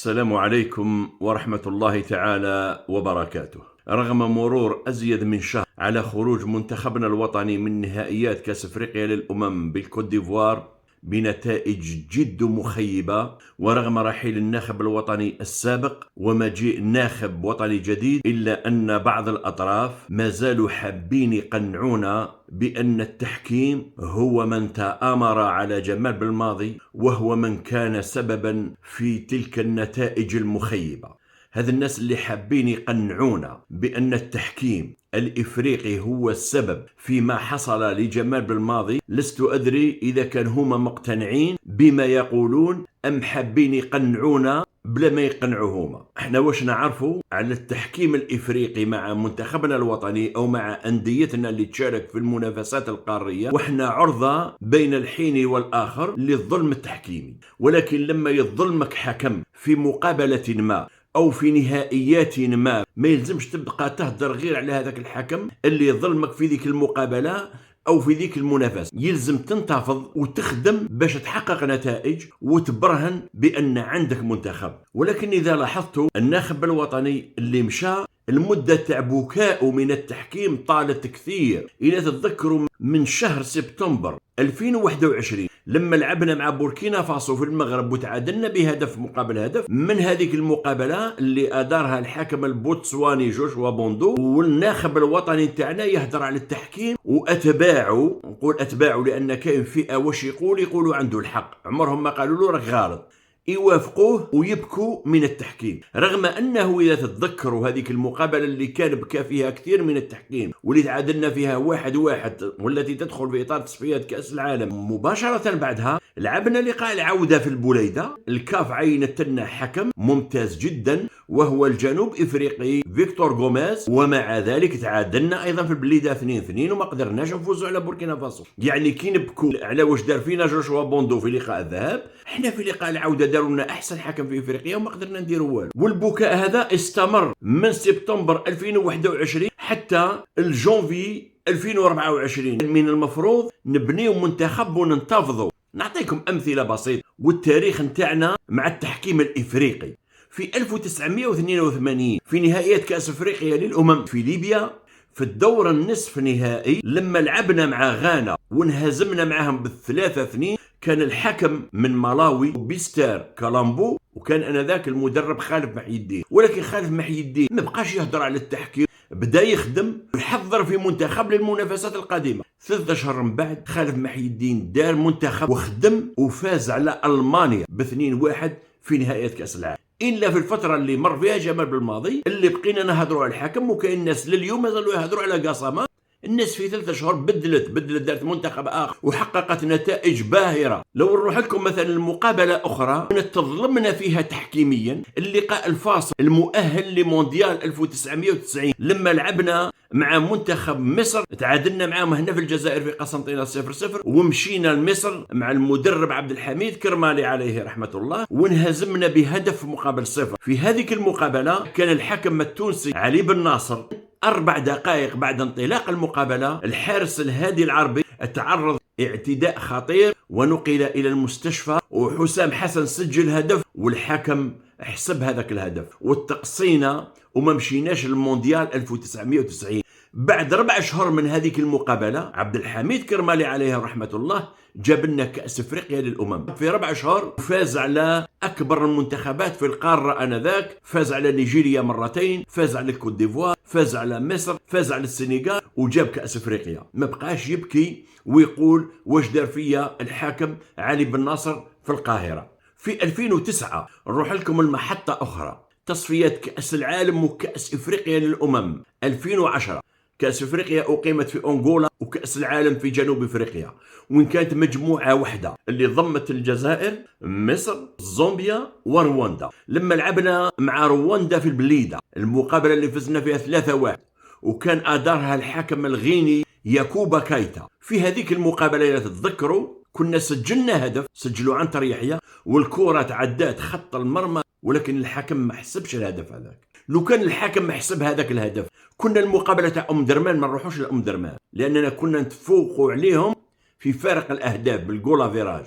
السلام عليكم ورحمة الله تعالى وبركاته. رغم مرور أزيد من شهر على خروج منتخبنا الوطني من نهائيات كأس أفريقيا للأمم بالكوت ديفوار بنتائج جد مخيبة، ورغم رحيل الناخب الوطني السابق ومجيء ناخب وطني جديد، إلا أن بعض الأطراف ما زالوا حابين يقنعونا بأن التحكيم هو من تآمر على جمال بالماضي، وهو من كان سببا في تلك النتائج المخيبة. هذا الناس اللي حابين يقنعونا بأن التحكيم الإفريقي هو السبب فيما حصل لجمال بالماضي، لست أدري إذا كان هما مقتنعين بما يقولون أم حابين يقنعونا بلا ما يقنعوهما. احنا واش نعرفوا على التحكيم الإفريقي مع منتخبنا الوطني أو مع أنديتنا اللي تشارك في المنافسات القارية، واحنا عرضة بين الحين والآخر للظلم التحكيمي. ولكن لما يظلمك حكم في مقابلة ما أو في نهائيات ما يلزمش تبقى تهدر غير على هذاك الحكم اللي ظلمك في ذيك المقابلة أو في ذيك المنافسة. يلزم تنتفض وتخدم باش تحقق نتائج وتبرهن بأن عندك منتخب. ولكن إذا لاحظتوا الناخب الوطني اللي مشى، المدة تاع بكاء من التحكيم طالت كثير. إذا تتذكروا من شهر سبتمبر 2021 لما لعبنا مع بوركينا فاسو في المغرب وتعادلنا بهدف مقابل هدف، من هذيك المقابلة اللي أدارها الحكم البوتسواني جوشوا بوندو، والناخب الوطني تاعنا يهدر على التحكيم وأتباعه، نقول أتباعه لأن كاين فئة واش يقولوا عنده الحق، عمرهم ما قالوا له راك غلط، يوافقوه ويبكوا من التحكيم. رغم أنه إذا تتذكروا هذيك المقابلة اللي كان بكى فيها كثير من التحكيم واللي تعادلنا فيها 1-1، والتي تدخل في إطار تصفيات كأس العالم، مباشرة بعدها لعبنا لقاء العودة في البوليدة. الكاف عينت لنا حكم ممتاز جدا وهو الجنوب إفريقي فيكتور غوميز، ومع ذلك تعادلنا أيضا في البليدة 2-2 وما قدرناش نفوزوا على بوركينا فاسو. يعني كي نبكوا على واش دار فينا جوشوا بوندو في لقاء الذهاب، احنا في لقاء العودة داروا لنا احسن حكم في افريقيا وما قدرنا نديروا والو. والبكاء هذا استمر من سبتمبر 2021 حتى الجونفي 2024. من المفروض نبنيو منتخب وننتفضوا. نعطيكم امثله بسيطه والتاريخ نتاعنا مع التحكيم الافريقي. في 1982 في نهائيات كاس افريقيا للامم في ليبيا، في الدور النصف نهائي لما لعبنا مع غانا وانهزمنا معهم ب3-2، كان الحكم من مالاوي بيستار كالامبو، وكان انذاك المدرب خالد محي الدين. ولكن خالد محي الدين ما بقاش يهدر على التحكيم، بدا يخدم ويحضر في منتخب للمنافسات القادمه. 3 أشهر من بعد خالد محي الدين دار منتخب وخدم وفاز على المانيا ب2-1 في نهائيات كاس العالم. إلا في الفترة اللي مر فيها جمال بالماضي اللي بقينا نهضروا على الحكم، وكاين الناس لليوم مازالوا يهضروا على قصامة. الناس في 3 أشهر بدلت دارت منتخب آخر وحققت نتائج باهرة. لو نروح لكم مثلا المقابلة أخرى تظلمنا فيها تحكيميا، اللقاء الفاصل المؤهل لمونديال 1990 لما لعبنا مع منتخب مصر، تعادلنا معهم هنا في الجزائر في قسنطينة 0-0، ومشينا لمصر مع المدرب عبد الحميد كرمالي عليه رحمة الله وانهزمنا بهدف مقابل 0. في هذه المقابلة كان الحكم التونسي علي بن ناصر 4 دقائق بعد انطلاق المقابلة الحارس الهادي العربي تعرض اعتداء خطير ونقل إلى المستشفى، وحسام حسن سجل هدف والحكم حسب هذاك الهدف والتقصينا وما مشيناش للمونديال 1990. بعد 4 أشهر من هذه المقابلة عبد الحميد كرمالي عليه رحمة الله جاب لنا كأس أفريقيا للأمم في 4 أشهر، فاز على أكبر المنتخبات في القارة آنذاك، فاز على نيجيريا مرتين، فاز على الكوت ديفوار، فاز على مصر، فاز على السنغال، وجاب كأس أفريقيا. ما بقاش يبكي ويقول واش دار فيا الحاكم علي بن ناصر في القاهرة. في 2009 نروح لكم المحطة أخرى، تصفيات كأس العالم وكأس إفريقيا للأمم 2010. كأس إفريقيا أقيمت في أنغولا وكأس العالم في جنوب إفريقيا، وإن كانت مجموعة واحدة اللي ضمت الجزائر، مصر، زامبيا ورواندا. لما لعبنا مع رواندا في البليدة، المقابلة اللي فزنا فيها 3-1 وكان أدارها الحكم الغيني ياكوبا كايتا. في هذيك المقابلة إذا تتذكروا كنا سجلنا هدف، سجلوا عن طريحية والكرة تعدات خط المرمى، ولكن الحكم ما حسبش الهدف هذاك. لو كان الحكم ما حسب هذاك الهدف كنا المقابلة تاع أم درمان ما نروحوش لأم درمان، لأننا كنا نتفوقوا عليهم في فارق الأهداف بالجول افيراج.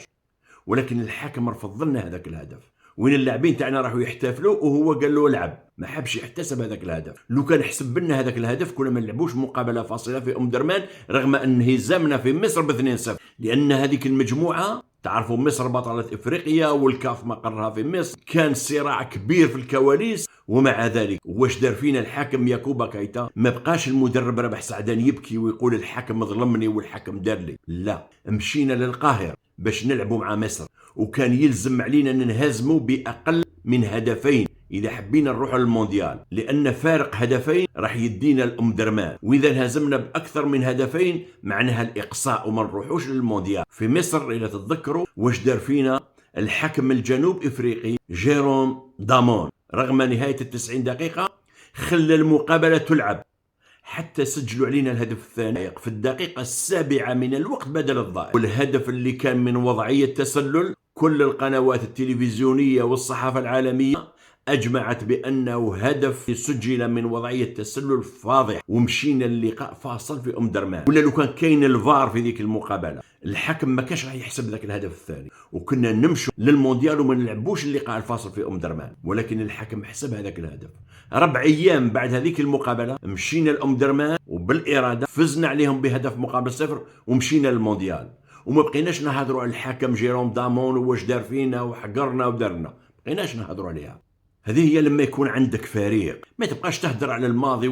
ولكن الحكم رفض لنا هذاك الهدف وين اللاعبين تاعنا راحوا يحتفلوا وهو قال له العب، ما حبش يحتسب هذاك الهدف. لو كان حسب لنا هذاك الهدف كنا ما نلعبوش مقابله فاصله في درمان رغم انهزامنا في مصر ب2-0، لان هذيك المجموعه تعرفوا مصر بطلة افريقيا والكاف مقرها في مصر، كان صراع كبير في الكواليس. ومع ذلك واش دار فينا الحاكم ياكوبا كايتا؟ ما بقاش المدرب ربح سعدان يبكي ويقول الحكم ظلمني والحكم دار لي، لا، مشينا للقاهرة باش نلعبوا مع مصر، وكان يلزم علينا ننهزموا باقل من هدفين اذا حبينا نروحوا للمونديال، لان فارق هدفين راح يدينا درمان، واذا انهزمنا باكثر من هدفين معناها الاقصاء وما نروحوش للمونديال. في مصر اذا تتذكروا واش دار فينا الحكم الجنوب افريقي جيروم دامون، رغم نهايه ال90 دقيقه خلى المقابله تلعب حتى سجلوا علينا الهدف الثاني في الدقيقه 7 من الوقت بدل الضائع، والهدف اللي كان من وضعيه تسلل كل القنوات التلفزيونيه والصحافه العالميه أجمعت بأنه هدف سجل من وضعية تسلل فاضح، ومشينا اللقاء فاصل في درمان. ولا لو كان كاين الفار في ذيك المقابلة الحكم ما كانش راح يحسب ذاك الهدف الثاني، وكنا نمشوا للمونديال وما نلعبوش اللقاء الفاصل في درمان، ولكن الحكم حسب هذاك الهدف. 4 أيام بعد هذيك المقابلة مشينا درمان وبالإرادة فزنا عليهم بهدف مقابل 0 ومشينا للمونديال، وما بقيناش نهضروا على الحكم جيروم دامون واش دار فينا وحقرنا ودرنا، ما بقيناش نهضروا عليها. هذه هي لما يكون عندك فريق، ما تبقاش تهدر على الماضي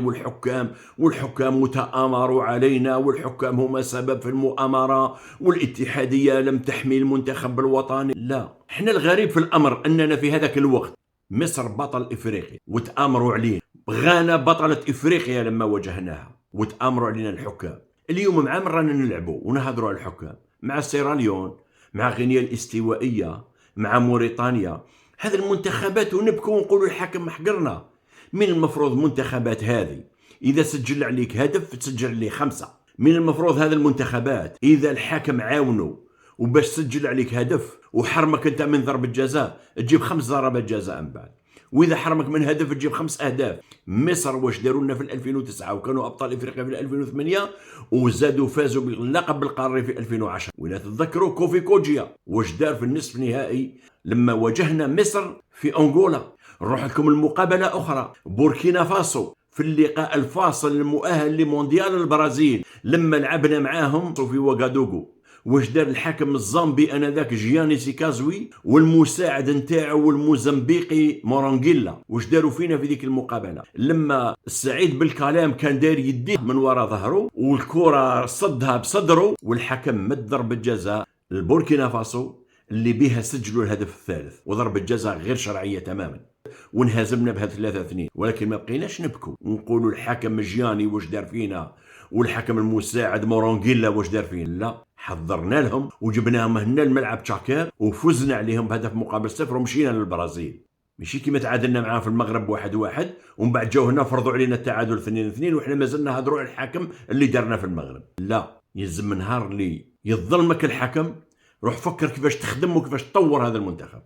والحكام متآمروا علينا، والحكام هم سبب في المؤامرة، والاتحادية لم تحمي المنتخب الوطني. لا، احنا الغريب في الأمر أننا في هذاك الوقت مصر بطل إفريقيا وتآمروا علينا، غانا بطلة إفريقيا لما واجهناها وتآمروا علينا الحكام. اليوم مع من رانا نلعبوا ونهضروا على الحكام؟ مع سيراليون، مع غينيا الاستوائية، مع موريتانيا، هذه المنتخبات، ونبكوا ونقولوا الحكم حقرنا. من المفروض منتخبات هذه إذا سجل عليك هدف تسجل عليه 5؟ من المفروض هذه المنتخبات إذا الحكم عاونه وباش سجل عليك هدف وحرمك أنت من ضربة جزاء تجيب 5 ضربات جزاء من بعد، وإذا حرمك من هدف تجيب 5 أهداف. مصر واش داروا لنا في 2009 وكانوا أبطال إفريقيا في 2008 وزادوا فازوا باللقب القاري في 2010. ولا تتذكروا كوفي كوجيا واش دار في النصف النهائي لما واجهنا مصر في أنغولا. نروح لكم المقابلة أخرى، بوركينا فاسو في اللقاء الفاصل المؤهل لمونديال البرازيل لما لعبنا معاهم في وغادوغو، واش دار الحكم الزامبي انذاك جياني سيكازوي والمساعد نتاعو والموزمبيقي مورانجيلا؟ واش داروا فينا في ذيك المقابله لما السعيد بالكلام كان داير يديه من وراء ظهره والكره صدها بصدره، والحكم مد ضربه جزاء البوركينا فاسو اللي بها سجلوا الهدف الثالث، وضربه جزاء غير شرعيه تماما، وانهزمنا بها 3-2. ولكن ما بقيناش نبكوا ونقولوا الحكم جياني واش دار فينا والحكم المساعد مورانجيلا واش دار فينا، لا، حضرنا لهم وجبناهم هنا الملعب تشاكير وفزنا عليهم بهدف مقابل 0 ومشينا للبرازيل. ماشي كيما تعادلنا معاهم في المغرب 1-1 ومن بعد جاو هنا فرضوا علينا التعادل 2-2 وحنا مازلنا نهضروا على الحكم اللي دارنا في المغرب. لا، يلزم نهار اللي يظلمك الحكم روح فكر كيفاش تخدم وكيفاش تطور هذا المنتخب.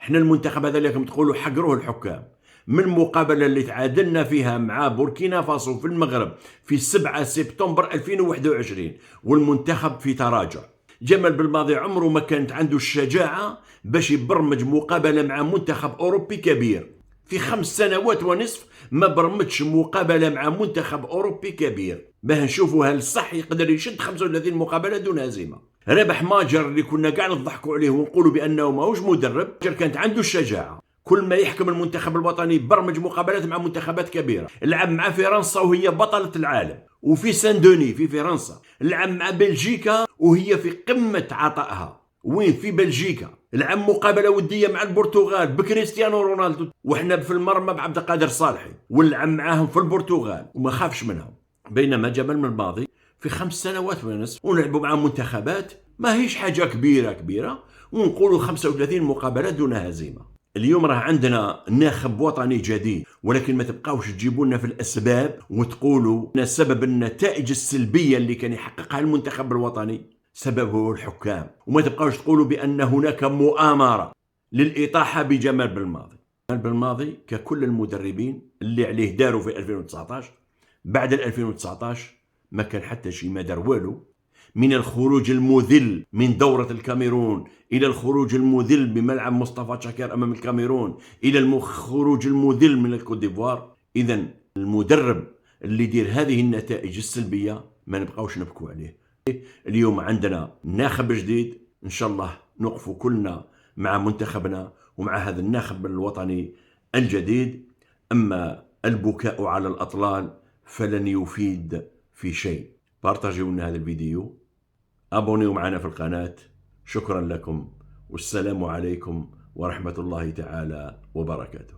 احنا المنتخب هذا اللي راكم تقولوا حقروه الحكام، من المقابله اللي تعادلنا فيها مع بوركينا فاسو في المغرب في 7 سبتمبر 2021 والمنتخب في تراجع. جمال بالماضي عمره ما كانت عنده الشجاعه باش يبرمج مقابله مع منتخب اوروبي كبير. في 5 سنوات ونصف ما برمجش مقابله مع منتخب اوروبي كبير باه نشوفوا هل صح يقدر يشد 35 مقابله دون هزيمه. ربح ماجر اللي كنا قاعد نضحكوا عليه ونقولوا بانه ماهوش مدرب، كانت عنده الشجاعه كل ما يحكم المنتخب الوطني برمج مقابلات مع منتخبات كبيره. لعب مع فرنسا وهي بطله العالم، وفي سان دوني في فرنسا. لعب مع بلجيكا وهي في قمه عطائها، وين في بلجيكا. لعب مقابله وديه مع البرتغال بكريستيانو رونالدو وحنا في المرمى بعبد القادر صالحي، ولعب معاهم في البرتغال وما خافش منهم. بينما جمال من الماضي في 5 سنوات ونصف ونلعبوا مع منتخبات ما هيش حاجه كبيره ونقولوا 35 مقابله دون هزيمه. اليوم راه عندنا ناخب وطني جديد، ولكن ما تبقاوش تجيبوا لنا في الاسباب وتقولوا ان سبب النتائج السلبيه اللي كان يحققها المنتخب الوطني سببه الحكام، وما تبقاوش تقولوا بان هناك مؤامره للاطاحه بجمال بالماضي. جمال بالماضي ككل المدربين اللي عليه داروا في 2019 بعد 2019 ما كان حتى شيء، ما دار والو، من الخروج المذل من دورة الكاميرون إلى الخروج المذل بملعب مصطفى شاكر أمام الكاميرون إلى الخروج المذل من الكوت ديفوار. إذا المدرب اللي يدير هذه النتائج السلبية ما نبقاوش نبكوا عليه. اليوم عندنا ناخب جديد، إن شاء الله نقف كلنا مع منتخبنا ومع هذا الناخب الوطني الجديد. أما البكاء على الأطلال فلن يفيد في شيء. بارتاجيو لنا هذا الفيديو، أبونيو معنا في القناة. شكرا لكم والسلام عليكم ورحمة الله تعالى وبركاته.